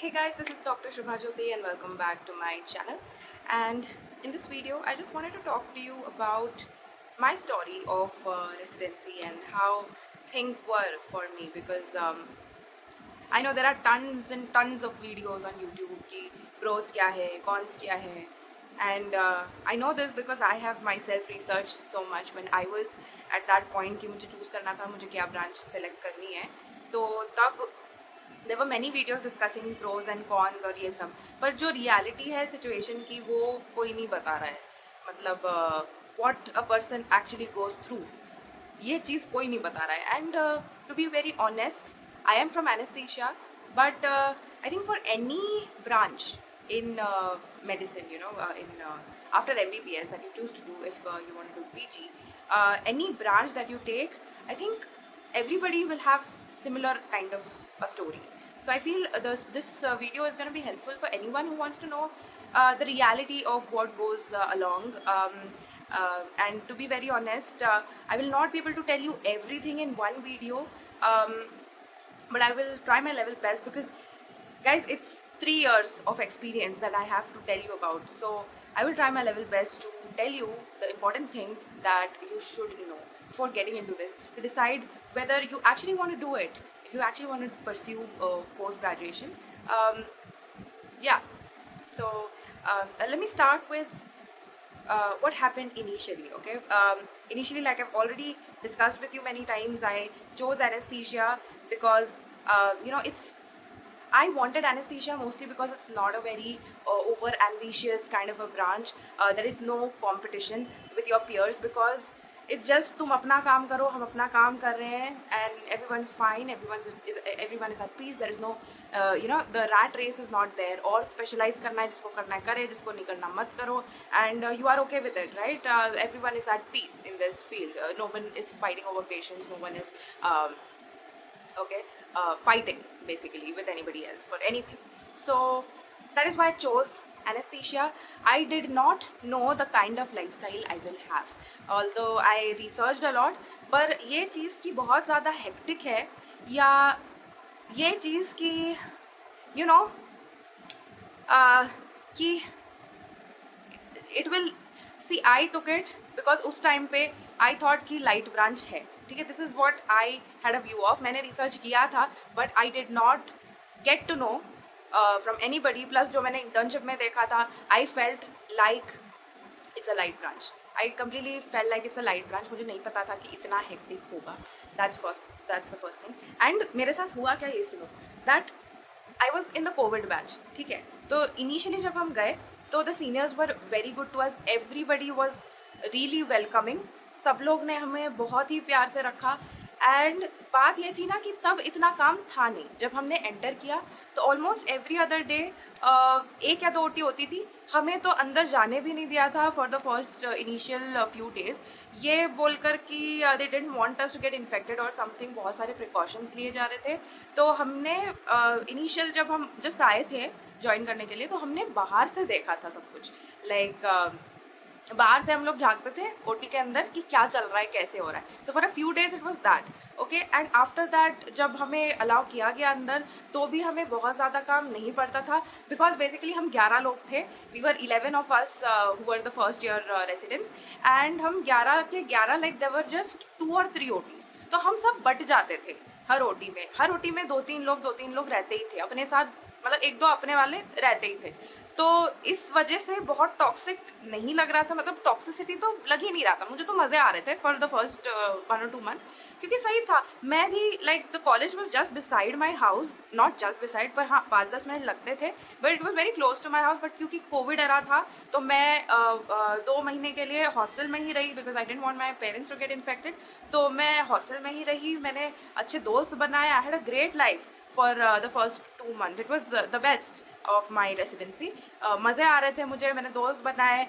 Hey guys, this is Dr. Shubha Jyoti and welcome back to my channel. And in this video, I just wanted to talk to you about my story of residency and how things were for me because I know there are tons and tons of videos on YouTube ki pros kya hai, cons kya hai. And I know this because I have myself researched so much when I was at that point कि मुझे choose करना था मुझे क्या branch select करनी है. तो तब there were many videos discussing pros and cons और ये सब, पर जो रियलिटी है सिचुएशन की वो कोई नहीं बता रहा है. मतलब what a person actually goes through, ये चीज़ कोई नहीं बता रहा है. And to be very honest, I am from anaesthesia, but I think for any branch in medicine, in after MBBS that you choose to do, if you want to do PG, any branch that you take, I think everybody will have similar kind of a story. So I feel this video is going to be helpful for anyone who wants to know the reality of what goes along. And to be very honest, I will not be able to tell you everything in one video, but I will try my level best because, guys, it's 3 years of experience that I have to tell you about. So I will try my level best to tell you the important things that you should know before getting into this, to decide whether you actually want to do it, if you actually want to pursue post graduation. Yeah, so let me start with what happened initially. Okay, initially, like I've already discussed with you many times, I chose anesthesia because it's I wanted anesthesia mostly because it's not a very over ambitious kind of a branch. There is no competition with your peers because it's just तुम अपना काम करो, हम अपना काम कर रहे हैं, and everyone's fine, everyone is at peace. There is no the rat race is not there. और specialize करना है, जिसको करना है करे, जिसको नहीं करना मत करो, and you are okay with it, right? Everyone is at peace in this field. No one is fighting over patients. No one is fighting basically with anybody else for anything. So that is why I chose anesthesia. I did not know the kind of lifestyle I will have, although I researched a lot. पर ये चीज़ की बहुत ज़्यादा hectic है, या ये चीज़ की यू नो कि it will see I took it because उस टाइम पे आई थॉट कि लाइट ब्रांच है, ठीक है. This is what I had a view of. मैंने रिसर्च किया था but I did not get to know from any बडी. प्लस जो मैंने इंटर्नशिप में देखा था, I felt like it's a light branch. I completely felt like it's a light branch. मुझे नहीं पता था कि इतना हेक्टिक होगा. That's the first thing. And मेरे साथ हुआ क्या, ये सुनो. That I was in the Covid batch, ठीक है. तो इनिशियली जब हम गए तो the seniors were very good to us. Everybody was really welcoming. सब लोग ने हमें बहुत ही प्यार से रखा. एंड बात ये थी ना कि तब इतना काम था नहीं. जब हमने एंटर किया तो ऑलमोस्ट एवरी अदर डे एक या दो ओटी होती थी. हमें तो अंदर जाने भी नहीं दिया था for the first initial few days, ये बोलकर कि they didn't want us to get infected और समथिंग. बहुत सारे प्रिकॉशंस लिए जा रहे थे. तो हमने इनिशियल जब हम जस्ट आए थे ज्वाइन करने के लिए, तो हमने बाहर से देखा था सब कुछ. लाइक बाहर से हम लोग झांकते थे ओटी के अंदर कि क्या चल रहा है, कैसे हो रहा है. So for a few days it was that. Okay, and after that जब हमें अलाउ किया गया अंदर, तो भी हमें बहुत ज़्यादा काम नहीं पड़ता था बिकॉज बेसिकली हम 11 लोग थे. We were 11 of us who were the first year residents. And हम 11 के 11, लाइक देयर वर जस्ट 2 और 3 ओटीज. तो हम सब बट जाते थे हर ओटी में. हर ओटी में दो तीन लोग रहते ही थे अपने साथ. मतलब एक दो अपने वाले रहते ही थे. तो इस वजह से बहुत टॉक्सिक नहीं लग रहा था. मतलब टॉक्सिसिटी तो लग ही नहीं रहा था. मुझे तो मज़े आ रहे थे for the first 1 or 2 months, क्योंकि सही था. मैं भी like the college was just beside my house, not just beside, पर हाँ 5-10 मिनट लगते थे, but it was very close to my house. But क्योंकि कोविड एरा था तो मैं 2 महीने के लिए हॉस्टल में ही रही because I didn't want my parents to get infected. तो मैं हॉस्टल में ही रही. मैंने अच्छे दोस्त बनाए. आई had a great life for the first 2 months. It was the best of my residency. मज़े आ रहे थे मुझे. मैंने दोस्त बनाए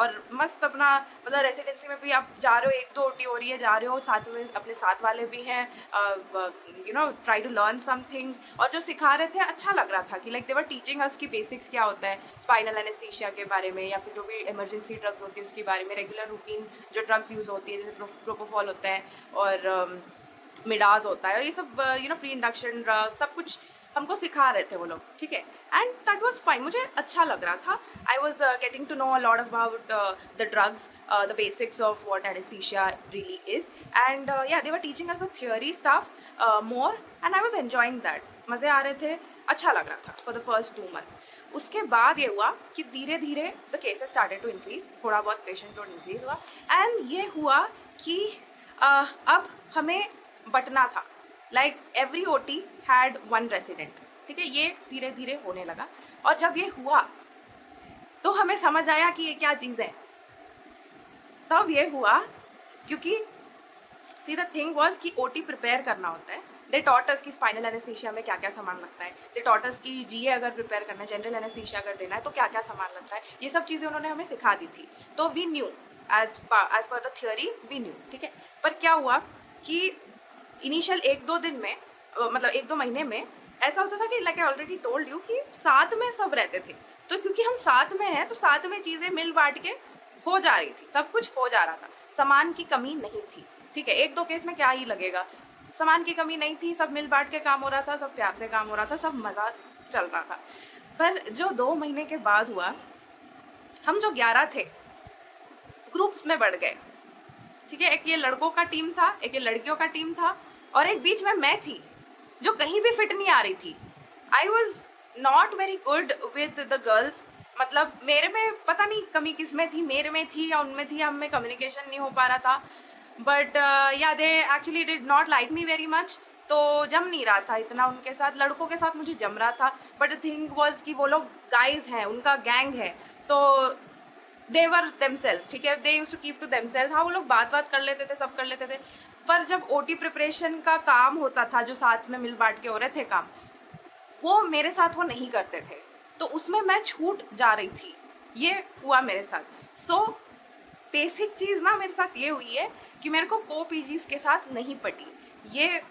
और मस्त अपना, मतलब रेसिडेंसी में भी आप जा रहे हो, एक दो ओटी हो रही है, जा रहे हो, साथ में अपने साथ वाले भी हैं, try to learn some things. और जो सिखा रहे थे अच्छा लग रहा था कि लाइक दे वर टीचिंग अस की बेसिक्स क्या होता है, स्पाइनल एनेस्थीसिया के बारे में, या फिर जो भी इमरजेंसी ड्रग्स होती है उसके बारे में, रेगुलर रूटीन जो ड्रग्स यूज़ होती है जैसे प्रोपोफॉल होता है और मिडाज होता है, और ये सब प्री इंडक्शन ड्रग सब कुछ हमको सिखा रहे थे वो लोग, ठीक है, एंड दैट वाज फाइन, मुझे अच्छा लग रहा था. I was getting to know a lot about the drugs, the basics of what anaesthesia really is, and yeah they were teaching us the theory stuff more, and I was enjoying that. मज़े आ रहे थे, अच्छा लग रहा था for the first 2 months. उसके बाद ये हुआ कि धीरे धीरे the cases started to increase, थोड़ा बहुत पेशेंट लोड इंक्रीज हुआ, एंड ये हुआ कि अब हमें बंटना था. Like every OT had 1 resident, ठीक है, ये धीरे धीरे होने लगा. और जब ये हुआ तो हमें समझ आया कि ये क्या चीज़ है. तब ये हुआ क्योंकि सी द थिंग वॉज कि OT प्रिपेयर करना होता है. दे टॉट अस कि स्पाइनल एनेस्थीसिया में क्या क्या सामान लगता है. दे टॉट अस कि GA अगर प्रिपेयर करना है, जनरल एनेस्थीसिया अगर देना है तो क्या क्या सामान लगता है. ये सब चीज़ें उन्होंने हमें सिखा दी थी. तो we knew as per the theory we knew, ठीक है. पर क्या हुआ कि इनिशियल 1-2 दिन में मतलब 1-2 महीने में ऐसा होता था कि like I already told you कि साथ में सब रहते थे. तो क्योंकि हम साथ में हैं तो साथ में चीज़ें मिल बांट के हो जा रही थी, सब कुछ हो जा रहा था, सामान की कमी नहीं थी, ठीक है. 1-2 केस में क्या ही लगेगा, सामान की कमी नहीं थी, सब मिल बांट के काम हो रहा था, सब प्यार से काम हो रहा था, सब मज़ा चल रहा था. पर जो 2 महीने के बाद हुआ, हम जो 11 थे ग्रुप्स में बढ़ गए, ठीक है. एक ये लड़कों का टीम था, एक ये लड़कियों का टीम था, और एक बीच में मैं थी जो कहीं भी फिट नहीं आ रही थी. I was not very good with the girls. मतलब मेरे में पता नहीं कमी किस में थी, मेरे में थी या उनमें थी, हम में कम्युनिकेशन नहीं हो पा रहा था. बट या they actually did not like me very much. तो जम नहीं रहा था इतना उनके साथ. लड़कों के साथ मुझे जम रहा था, बट द थिंग वॉज कि वो लोग गाइज हैं, उनका गैंग है, तो देवर देमसेल्स, ठीक है, they use to keep to themselves. हाँ, वो लोग बात कर लेते थे, सब कर लेते थे. पर जब OT प्रिपरेशन का काम होता था, जो साथ में मिल बांट के हो रहे थे काम, वो मेरे साथ वो नहीं करते थे, तो उसमें मैं छूट जा रही थी. ये हुआ मेरे साथ. सो बेसिक चीज़ ना मेरे साथ ये हुई है कि मेरे को को-पीजीज के साथ नहीं पटी. ये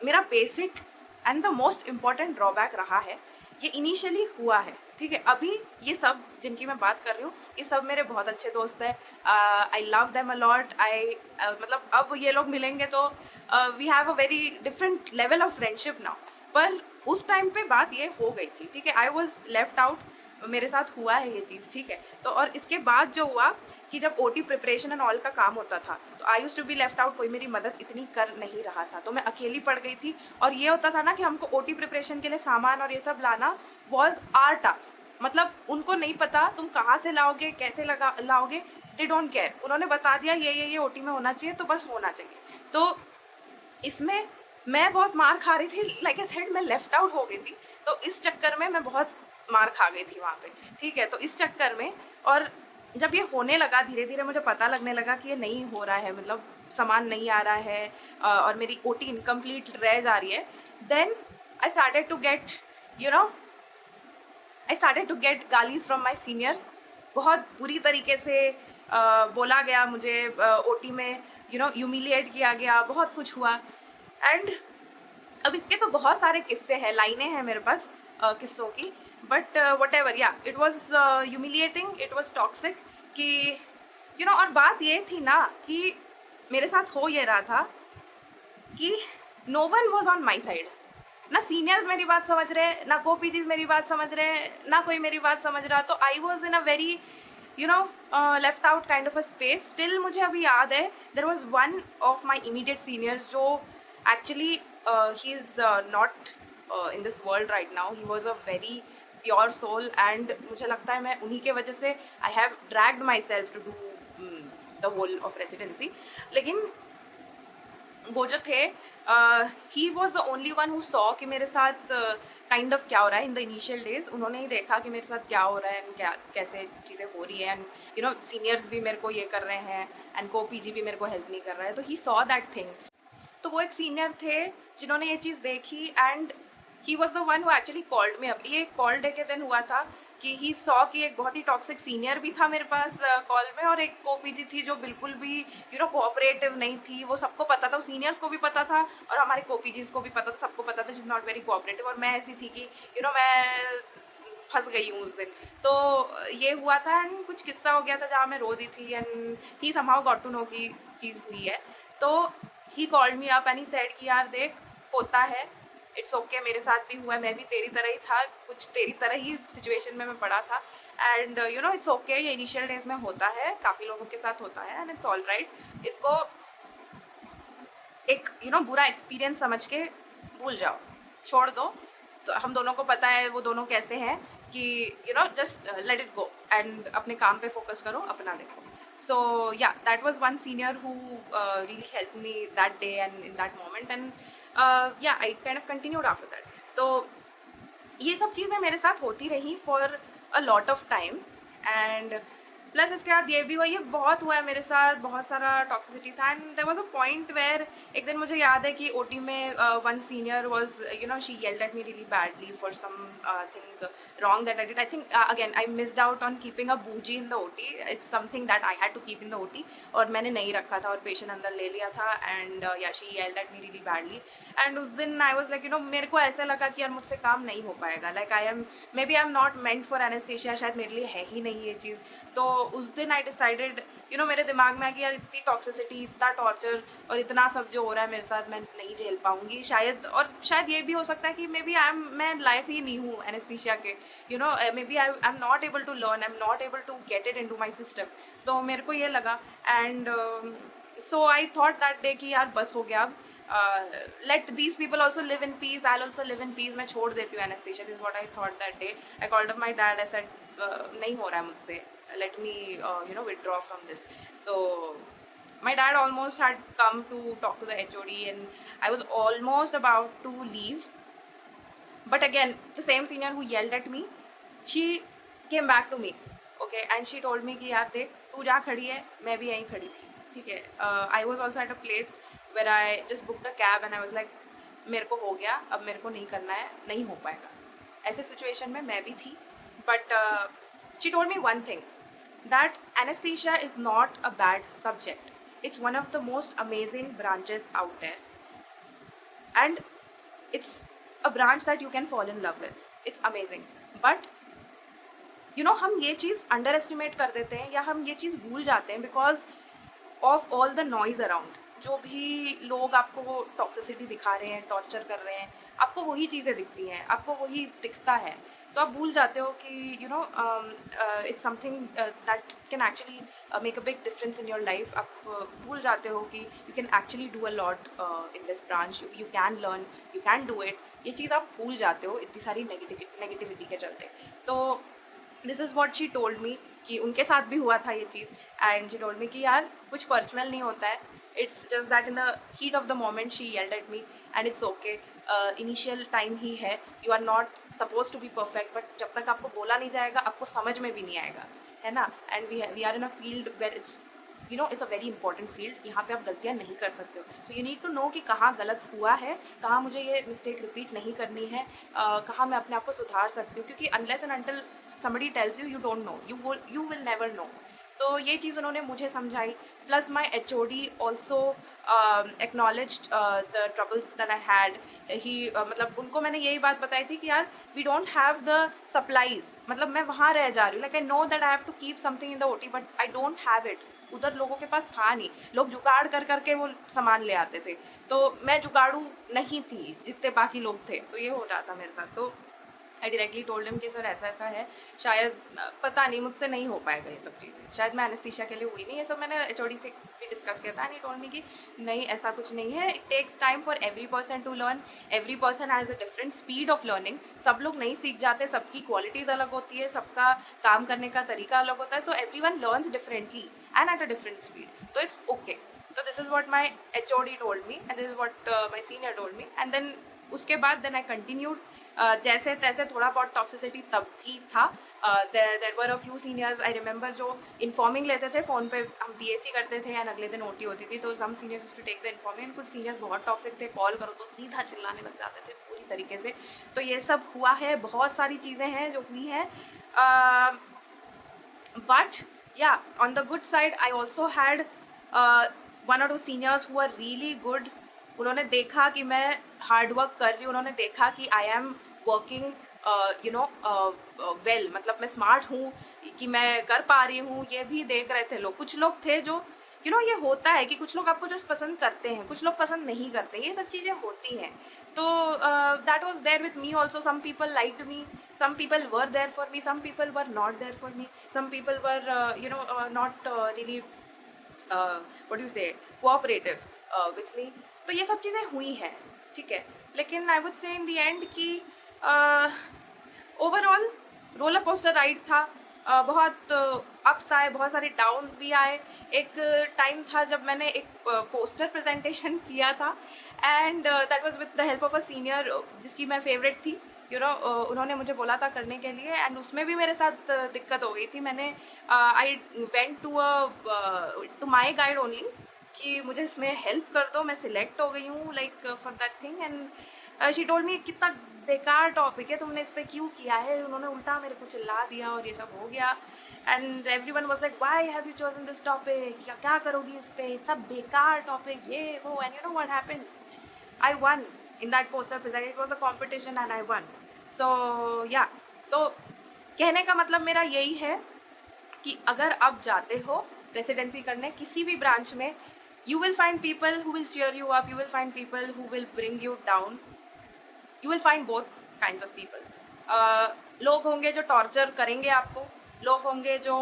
मेरा basic and the most important drawback रहा है. ये इनिशियली हुआ है, ठीक है. अभी ये सब जिनकी मैं बात कर रही हूँ, ये सब मेरे बहुत अच्छे दोस्त हैं. I love them a lot. मतलब अब ये लोग मिलेंगे तो we have a very different level of friendship now. पर उस टाइम पे बात ये हो गई थी, ठीक है. आई वॉज लेफ्ट आउट, मेरे साथ हुआ है ये चीज़, ठीक है. तो और इसके बाद जो हुआ कि जब OT प्रिपरेशन एंड ऑल का काम होता था तो I use to be left out. कोई मेरी मदद इतनी कर नहीं रहा था, तो मैं अकेली पड़ गई थी. और ये होता था ना कि हमको OT प्रिपरेशन के लिए सामान और ये सब लाना वॉज आर टास्क. मतलब उनको नहीं पता तुम कहाँ से लाओगे, कैसे लाओगे, दे डोंट केयर. उन्होंने बता दिया ये OT में होना चाहिए, तो बस होना चाहिए. तो इसमें मैं बहुत मार खा रही थी. लाइक आई सेड, मैं लेफ्ट आउट हो गई थी, तो इस चक्कर में मैं बहुत मार खा गई थी वहाँ पे, ठीक है. तो इस चक्कर में, और जब ये होने लगा धीरे धीरे, मुझे पता लगने लगा कि ये नहीं हो रहा है, मतलब सामान नहीं आ रहा है, और मेरी OT इनकम्प्लीट रह जा रही है. Then I started to get गालीज फ्रॉम माई सीनियर्स. बहुत बुरी तरीके से बोला गया मुझे, OT में ह्यूमिलिएट किया गया, बहुत कुछ हुआ. एंड अब इसके तो बहुत सारे किस्से हैं, लाइनें हैं मेरे पास किस्सों की. बट वट एवर, या it was humiliating, it was toxic कि और बात ये थी ना कि मेरे साथ हो ये रहा था कि no one was on my side. ना सीनियर्स मेरी बात समझ रहे, ना को-पीजीज मेरी बात समझ रहे, ना कोई मेरी बात समझ रहा. तो I was in a very left out kind of a space. Still मुझे अभी याद है, there was one of my immediate seniors जो actually he is not in this world right now. He was a very pure soul, and मुझे लगता है मैं उन्हीं के वजह से आई हैव ड्रैग्ड माई सेल्फ to do the whole of residency. लेकिन वो जो थे, he was the only one who saw कि मेरे साथ काइंड ऑफ क्या हो रहा है इन द इनिशियल डेज. उन्होंने ही देखा कि मेरे साथ क्या हो रहा है एंड क्या कैसे चीज़ें हो रही है. एंड सीनियर्स भी मेरे को ये कर रहे हैं, एंड को-पीजी भी मेरे को हेल्प नहीं कर रहा है. तो ही सॉ दैट थिंग. तो वो एक सीनियर थे जिन्होंने ये चीज़ देखी, and he was the one who actually called me. अब ये कॉल डे के दिन हुआ था कि ही सॉ कि एक बहुत ही टॉक्सिक सीनियर भी था मेरे पास कॉल में, और एक को-पीजी थी जो बिल्कुल भी कोऑपरेटिव नहीं थी. वो सबको पता था, सीनियर्स को भी पता था और हमारे को-पीजीज को भी पता था, सबको पता था, she is not very cooperative. और मैं ऐसी थी कि मैं फंस गई हूँ उस दिन. तो ये हुआ था, एंड कुछ किस्सा हो गया था जहाँ मैं रो दी थी, and he somehow got to know की चीज़ हुई है. तो he called me up and he said कि यार देख, होता है, इट्स ओके, मेरे साथ भी हुआ है, मैं भी तेरी तरह ही था, कुछ तेरी तरह ही सिचुएशन में मैं पड़ा था। And you no it's okay, ये इनिशियल डेज में होता है, काफ़ी लोगों के साथ होता है, एंड इट्स ऑल राइट। इसको एक बुरा एक्सपीरियंस समझ के भूल जाओ, छोड़ दो। तो हम दोनों को पता है वो दोनों कैसे हैं कि just let it go and अपने काम पे फोकस करो, अपना देखो। So yeah that was one senior who really help me that day and in that moment, and yeah I kind of continued after that. तो ये सब चीज़ें मेरे साथ होती रही for a lot of time. And plus इसके बाद ये भी हुआ, ये बहुत हुआ है मेरे साथ, बहुत सारा टॉक्सिसिटी था। And there was a point where एक दिन मुझे याद है कि ओटी में one senior was she yelled at me really badly for something wrong that I did. I think again I missed out on keeping a bougie in the OT. It's something that I had to keep in the OT और मैंने नहीं रखा था और patient अंदर ले लिया था। एंड या she yelled at me really badly. And उस दिन आई वॉज लाइक मेरे को ऐसा लगा कि यार मुझसे काम नहीं हो पाएगा, like I am maybe I am not meant for anaesthesia, शायद मेरे लिए है ही नहीं ये चीज़। तो उस दिन आई डिसाइडेड मेरे दिमाग में आया कि यार इतनी टॉक्सिसिटी, इतना टॉर्चर और इतना सब जो हो रहा है मेरे साथ, मैं नहीं झेल पाऊंगी शायद। और शायद ये भी हो सकता है कि मे बी मैं लायक ही नहीं हूँ एनेस्थीसिया के, maybe I am not able to learn, I am not able to get it into my system. तो मेरे को ये लगा। And so I thought that day कि यार बस हो गया, let these people also live in peace, I also live in peace, मैं छोड़ देती हूँ anaesthesia. This what I thought that day. I called up my dad, I said नहीं हो रहा है मुझसे, let me withdraw from this. So my dad almost had come to talk to the HOD, and I was almost about to leave, but again the same senior who yelled at me, she came back to me, okay, and she told me कि यार देख तू जहाँ खड़ी है मैं भी यहीं खड़ी थी, ठीक है। I was also at a place where I just booked a cab and I was like मेरे को हो गया, अब मेरे को नहीं करना है, नहीं हो पाएगा। ऐसे सिचुएशन में मैं भी थी, but she told me one thing, that anesthesia is not a bad subject. It's one of the most amazing branches out there. And it's a branch that you can fall in love with. It's amazing. But हम ये चीज़ under estimate कर देते हैं या हम ये चीज़ भूल जाते हैं because of all the noise around. जो भी लोग आपको टॉक्सिसिटी दिखा रहे हैं, टॉर्चर कर रहे हैं, आपको वही चीज़ें दिखती हैं, आपको वही दिखता है। तो आप भूल जाते हो कि it's something that can actually make a big difference in your life. आप भूल जाते हो कि you can actually do a lot in this branch, you can learn, you can do it. ये चीज़ आप भूल जाते हो इतनी सारी नेगेटिविटी के चलते। तो this is what she told me कि उनके साथ भी हुआ था ये चीज़। एंड शी टोल्ड मी कि यार कुछ पर्सनल नहीं होता है, it's just that in the heat of the moment she yelled at me and it's okay. Initial time ही है, you are not suppose to be perfect, but जब तक आपको बोला नहीं जाएगा आपको समझ में भी नहीं आएगा, है ना। And we are in a field where it's it's a very important field, यहाँ पे आप गलतियाँ नहीं कर सकते हो। So you need to know कि कहाँ गलत हुआ है, कहाँ मुझे ये मिस्टेक रिपीट नहीं करनी है, कहाँ मैं अपने आप को सुधार सकती हूँ, क्योंकि unless and until somebody tells you, you don't know, you will never know। तो ये चीज़ उन्होंने मुझे समझाई। Plus my HOD also acknowledged the troubles that I had. ही मतलब उनको मैंने यही बात बताई थी कि यार we don't have the supplies, मतलब मैं वहाँ रह जा रही हूँ, like I know that I have to keep something in the OT but I don't have it. उधर लोगों के पास था नहीं, लोग जुगाड़ कर करके वो सामान ले आते थे, तो मैं जुगाड़ू नहीं थी जितने बाकी लोग थे। तो ये हो रहा था मेरे साथ। तो आई डायरेक्टली टोल्ड हिम कि सर ऐसा ऐसा है, शायद पता नहीं मुझसे नहीं हो पाएगा ये सब चीज़ें, शायद मैं एनेस्थीसिया के लिए हुई नहीं। ये सब मैंने HOD से भी डिस्कस किया था। एंड ही टोल्ड मी कि नहीं ऐसा कुछ नहीं है, it takes time for every person to learn, every person has a different speed of learning. सब लोग नहीं सीख जाते, सबकी क्वालिटीज़ अलग होती है, सबका काम करने का तरीका अलग होता है। तो everyone learns differently and at a different speed, तो इट्स ओके। तो this is what my HOD told me and this is what my senior told me. And then उसके बाद देन आई कंटिन्यूड। जैसे तैसे थोड़ा बहुत toxicity तब भी था। There were a few seniors I remember जो इन्फॉर्मिंग लेते थे फ़ोन पे, हम BSc करते थे एंड अगले दिन OT होती थी, तो some seniors to take the informing. कुछ सीनियर्स बहुत टॉक्सिक थे, कॉल करो तो सीधा चिल्लाने लग जाते थे पूरी तरीके से। तो ये सब हुआ है, बहुत सारी चीज़ें हैं जो हुई हैं। But yeah on the good side I also had one और two seniors who are really good. उन्होंने देखा कि मैं हार्ड वर्क कर रही हूँ, उन्होंने देखा कि आई एम वर्किंग वेल, मतलब मैं स्मार्ट हूँ, कि मैं कर पा रही हूँ, ये भी देख रहे थे लोग। कुछ लोग थे जो ये होता है कि कुछ लोग आपको जस्ट पसंद करते हैं, कुछ लोग पसंद नहीं करते, ये सब चीज़ें होती हैं। तो that was there with me also, some people liked me, some people were there for me, some people were not there for me, some people were not really what do you say, cooperative with me. तो ये सब चीज़ें हुई हैं, ठीक है, लेकिन I would say in the end कि ओवरऑल रोलर कोस्टर राइड था। बहुत अप्स आए, बहुत सारे डाउन्स भी आए। एक टाइम था जब मैंने एक पोस्टर प्रेजेंटेशन किया था, and that was with the help of a senior जिसकी मैं फेवरेट थी, उन्होंने मुझे बोला था करने के लिए, एंड उसमें भी मेरे साथ दिक्कत हो गई थी। मैंने I went to my guide only कि मुझे इसमें हेल्प कर दो, मैं सिलेक्ट हो गई हूँ like for that thing, and she told मी कितना बेकार टॉपिक है, तुमने इस पर क्यों किया है। उन्होंने उल्टा मेरे को चिल्ला दिया और ये सब हो गया, and everyone was like why have you chosen this topic, क्या करोगी इस पे, इतना बेकार टॉपिक, ये वो। And you know what happened, I won in that poster present, it was a competition and I won. So yeah, तो कहने का मतलब मेरा यही है कि अगर आप जाते हो रेसिडेंसी करने किसी भी ब्रांच में, you will find people who will cheer you up, you will find people who will bring you down, you will find both kinds of people. लोग होंगे जो टॉर्चर करेंगे आपको, लोग होंगे जो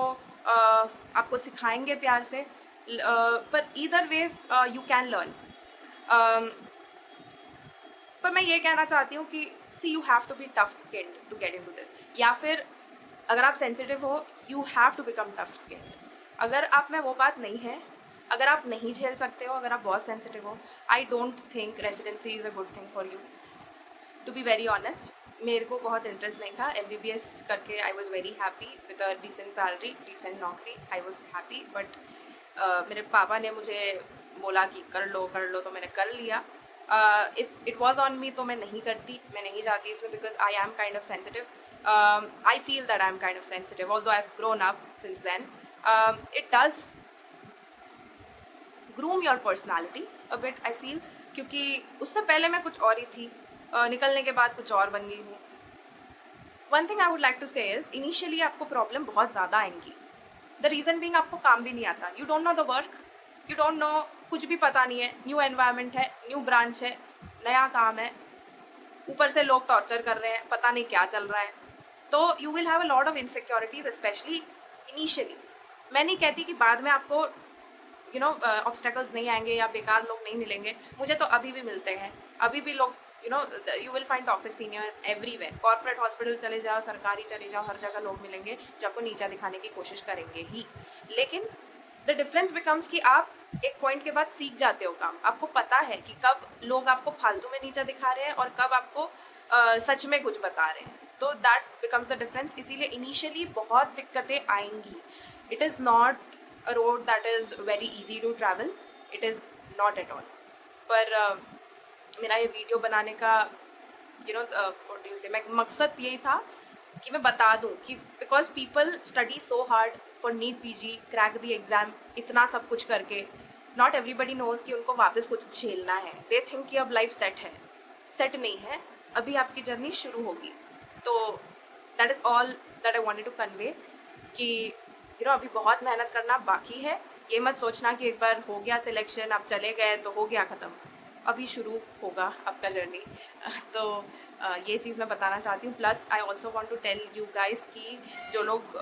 आपको सिखाएंगे प्यार से, पर either ways you can learn. पर मैं ये कहना चाहती हूँ कि see you have to be tough skinned to get into this, या फिर अगर आप सेंसिटिव हो you have to become tough skinned. अगर आप में वो बात नहीं है, अगर आप नहीं झेल सकते हो, अगर आप बहुत सेंसिटिव हो, I don't think residency is a good thing for you, to be very honest. मेरे को बहुत इंटरेस्ट नहीं था MBBS करके, I was very happy with a decent salary, decent नौकरी, आई वॉज हैप्पी, बट मेरे पापा ने मुझे बोला कि कर लो, तो मैंने कर लिया। If it was on me तो मैं नहीं करती, मैं नहीं जाती इसमें, because I am kind of sensitive, I feel that I am kind of sensitive, although I have grown up since then. It does groom your personality a bit, I feel, क्योंकि उससे पहले मैं कुछ और ही थी, निकलने के बाद कुछ और बन गई हूँ। One thing I would like to say is, initially आपको प्रॉब्लम बहुत ज़्यादा आएंगी। द रीज़न बिंग आपको काम भी नहीं आता, you don't know the work, you don't know, कुछ भी पता नहीं है, न्यू एनवायरनमेंट है, न्यू ब्रांच है, नया काम है, ऊपर से लोग टॉर्चर कर रहे हैं, पता नहीं क्या चल रहा है, तो you will have a lot of insecurities specially initially. मैं नहीं कहती कि बाद में आपको ऑब्स्टेकल्स नहीं आएंगे या बेकार लोग नहीं मिलेंगे, मुझे तो अभी भी मिलते हैं, अभी भी लोग you will find toxic seniors everywhere. Corporate hospital चले जाओ, सरकारी चले जाओ, हर जगह लोग मिलेंगे जो आपको नीचा दिखाने की कोशिश करेंगे ही, लेकिन द डिफरेंस बिकम्स कि आप एक पॉइंट के बाद सीख जाते हो काम, आपको पता है कि कब लोग आपको फालतू में नीचा दिखा रहे हैं और कब आपको सच में कुछ बता रहे हैं, तो दैट बिकम्स द डिफरेंस। इसीलिए इनिशियली बहुत दिक्कतें आएंगी, it is not a road that is very easy to travel, it is not at all. पर मेरा ये वीडियो बनाने का what do you say, मकसद यही था कि मैं बता दूं कि because people study so hard for NEET PG, crack the exam, इतना सब कुछ करके नॉट एवरीबडी नोज कि उनको वापस कुछ झेलना है। दे थिंक कि अब लाइफ सेट है, सेट नहीं है, अभी आपकी जर्नी शुरू होगी। तो that is all that I wanted to convey कि अभी बहुत मेहनत करना बाकी है। ये मत सोचना कि एक बार हो गया सिलेक्शन, आप चले गए तो हो गया ख़त्म, अभी शुरू होगा आपका जर्नी। तो ये चीज़ मैं बताना चाहती हूँ। Plus I also want to tell you guys कि जो लोग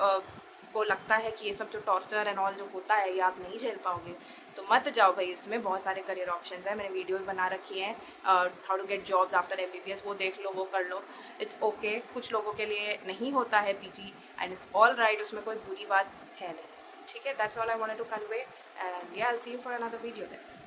को लगता है कि ये सब जो टॉर्चर एंड ऑल जो होता है ये आप नहीं झेल पाओगे, तो मत जाओ भाई, इसमें बहुत सारे करियर ऑप्शंस हैं। मैंने वीडियोस बना रखी हैं, how to get jobs after MBBS, वो देख लो, वो कर लो, इट्स ओके। कुछ लोगों के लिए नहीं होता है PG and it's all right, उसमें कोई बुरी बात है नहीं, ठीक है। That's all I wanted to convey and yeah I will see you for another video then.